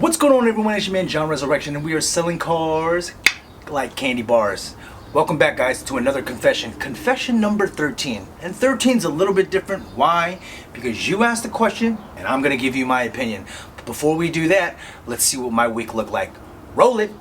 What's going on, everyone? It's your man John Resurrection, and we are selling cars like candy bars. Welcome back, guys, to another confession. Confession number 13. And 13 is a little bit different. Why? Because you asked the question, and I'm going to give you my opinion. But before we do that, let's see what my week looked like. Roll it.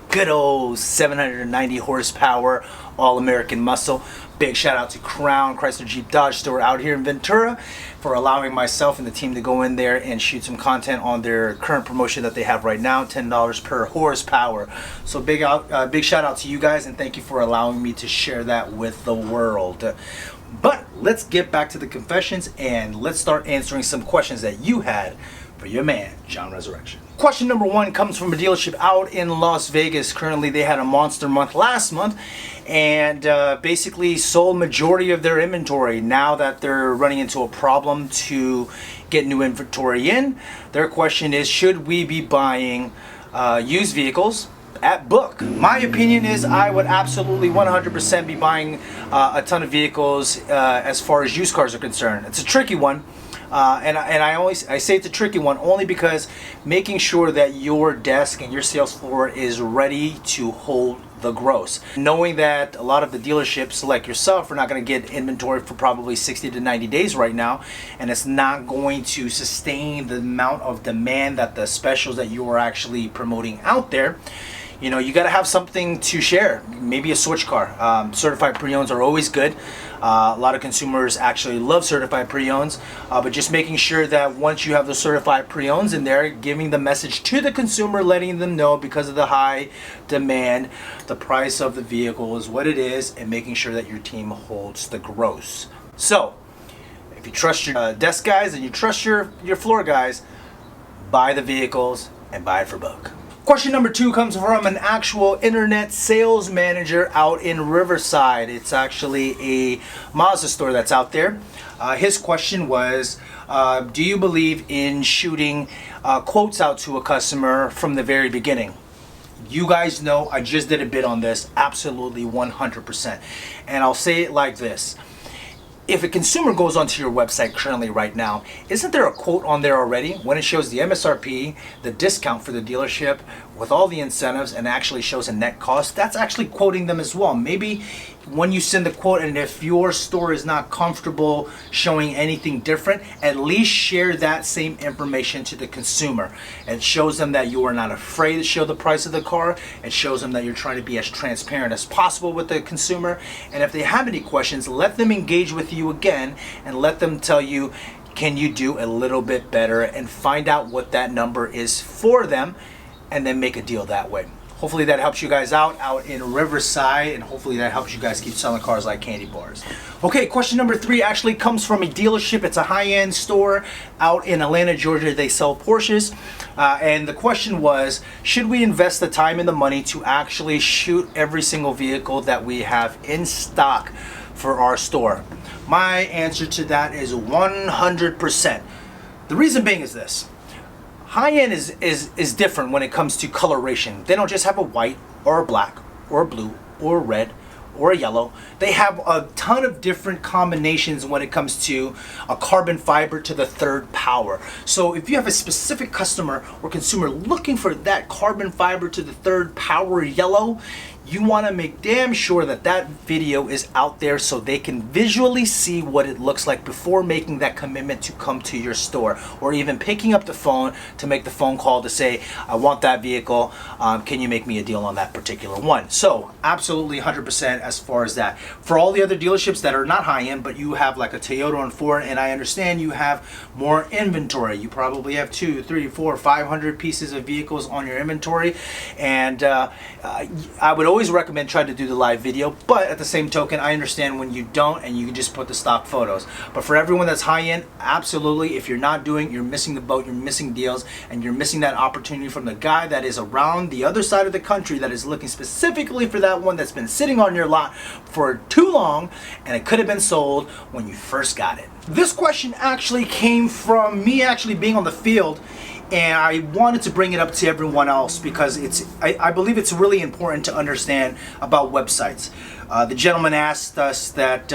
Good old 790 horsepower, all-American muscle. Big shout out to Crown Chrysler Jeep Dodge store out here in Ventura for allowing myself and the team to go in there and shoot some content on their current promotion that they have right now, $10 per horsepower. So big shout out to you guys, and thank you for allowing me to share that with the world. But let's get back to the confessions and let's start answering some questions that you had for your man, John Resurrection. Question number one comes from a dealership out in Las Vegas. Currently, they had a monster month last month and basically sold majority of their inventory. Now that they're running into a problem to get new inventory in, their question is, should we be buying used vehicles at book? My opinion is I would absolutely 100% be buying a ton of vehicles as far as used cars are concerned. It's a tricky one. And I say it's a tricky one only because making sure that your desk and your sales floor is ready to hold the gross. Knowing that a lot of the dealerships like yourself are not going to get inventory for probably 60 to 90 days right now, and it's not going to sustain the amount of demand that the specials that you are actually promoting out there. You know, you got to have something to share. Maybe a switch car. Certified pre-owns are always good. A lot of consumers actually love certified pre-owns, but just making sure that once you have the certified pre-owns in there, giving the message to the consumer, letting them know because of the high demand, the price of the vehicle is what it is, and making sure that your team holds the gross. So, if you trust your desk guys and you trust your floor guys, buy the vehicles and buy it for book. Question number two comes from an actual internet sales manager out in Riverside. It's actually a Mazda store that's out there. His question was, do you believe in shooting quotes out to a customer from the very beginning? You guys know I just did a bid on this, absolutely 100%. And I'll say it like this. If a consumer goes onto your website currently right now, isn't there a quote on there already when it shows the MSRP, the discount for the dealership with all the incentives, and actually shows a net cost? That's actually quoting them as well. Maybe when you send the quote, and if your store is not comfortable showing anything different, at least share that same information to the consumer. It shows them that you are not afraid to show the price of the car. It shows them that you're trying to be as transparent as possible with the consumer. And if they have any questions, let them engage with you again and let them tell you, can you do a little bit better, and find out what that number is for them, and then make a deal that way. Hopefully that helps you guys out in Riverside, and hopefully that helps you guys keep selling cars like candy bars. Okay, question number three actually comes from a dealership. It's a high-end store out in Atlanta, Georgia. They sell Porsches. And the question was, should we invest the time and the money to actually shoot every single vehicle that we have in stock for our store? My answer to that is 100%. The reason being is this. High-end is different when it comes to coloration. They don't just have a white or a black or a blue or a red or a yellow. They have a ton of different combinations when it comes to a carbon fiber to the third power. So if you have a specific customer or consumer looking for that carbon fiber to the third power yellow, you want to make damn sure that that video is out there so they can visually see what it looks like before making that commitment to come to your store, or even picking up the phone to make the phone call to say, I want that vehicle, can you make me a deal on that particular one? So absolutely 100% as far as that. For all the other dealerships that are not high-end, but you have like a Toyota and Ford, and I understand you have more inventory. You probably have 200, 300, 400, 500 pieces of vehicles on your inventory, and I would always recommend trying to do the live video, but at the same token, I understand when you don't and you can just put the stock photos. But for everyone that's high-end, absolutely, if you're not doing, you're missing the boat, you're missing deals, and you're missing that opportunity from the guy that is around the other side of the country that is looking specifically for that one that's been sitting on your lot for too long and it could have been sold when you first got it. This question actually came from me actually being on the field, and I wanted to bring it up to everyone else because I believe it's really important to understand about websites. The gentleman asked us that,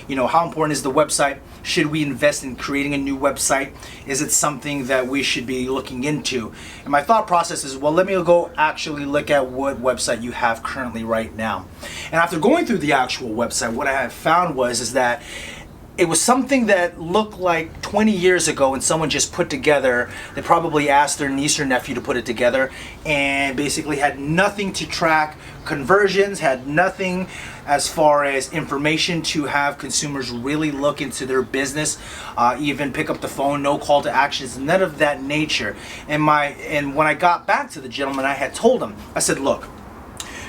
you know, how important is the website? Should we invest in creating a new website? Is it something that we should be looking into? And my thought process is, well, let me go actually look at what website you have currently right now. And after going through the actual website, what I have found is that it was something that looked like 20 years ago, and someone just put together, they probably asked their niece or nephew to put it together, and basically had nothing to track conversions, had nothing as far as information to have consumers really look into their business, even pick up the phone, no call to actions, none of that nature. And when I got back to the gentleman, I had told him, I said, look,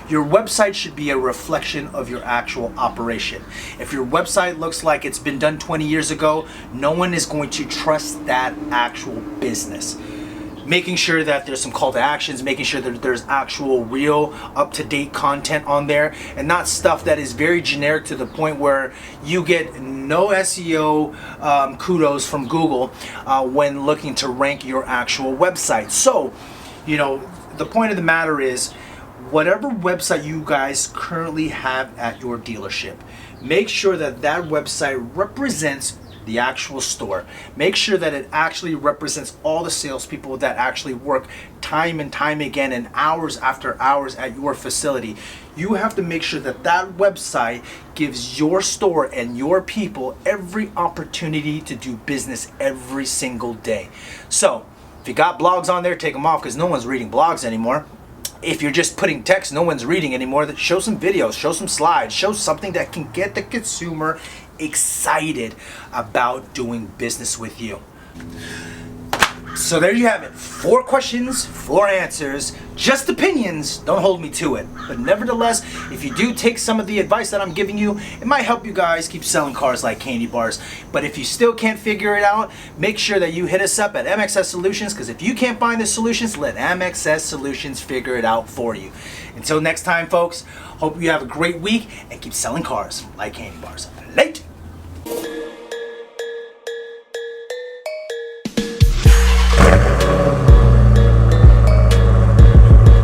your website should be a reflection of your actual operation. If your website looks like it's been done 20 years ago, no one is going to trust that actual business. Making sure that there's some call to actions, making sure that there's actual real up-to-date content on there, and not stuff that is very generic to the point where you get no SEO kudos from Google when looking to rank your actual website. So, you know, the point of the matter is, whatever website you guys currently have at your dealership, make sure that that website represents the actual store. Make sure that it actually represents all the salespeople that actually work time and time again and hours after hours at your facility. You have to make sure that that website gives your store and your people every opportunity to do business every single day. So if you got blogs on there, take them off because no one's reading blogs anymore. If you're just putting text, no one's reading anymore. Show some videos, show some slides, show something that can get the consumer excited about doing business with you. So there you have it. 4 questions, 4 answers, just opinions. Don't hold me to it. But nevertheless, if you do take some of the advice that I'm giving you, it might help you guys keep selling cars like candy bars. But if you still can't figure it out, make sure that you hit us up at MXS Solutions, because if you can't find the solutions, let MXS Solutions figure it out for you. Until next time, folks, hope you have a great week and keep selling cars like candy bars. Late!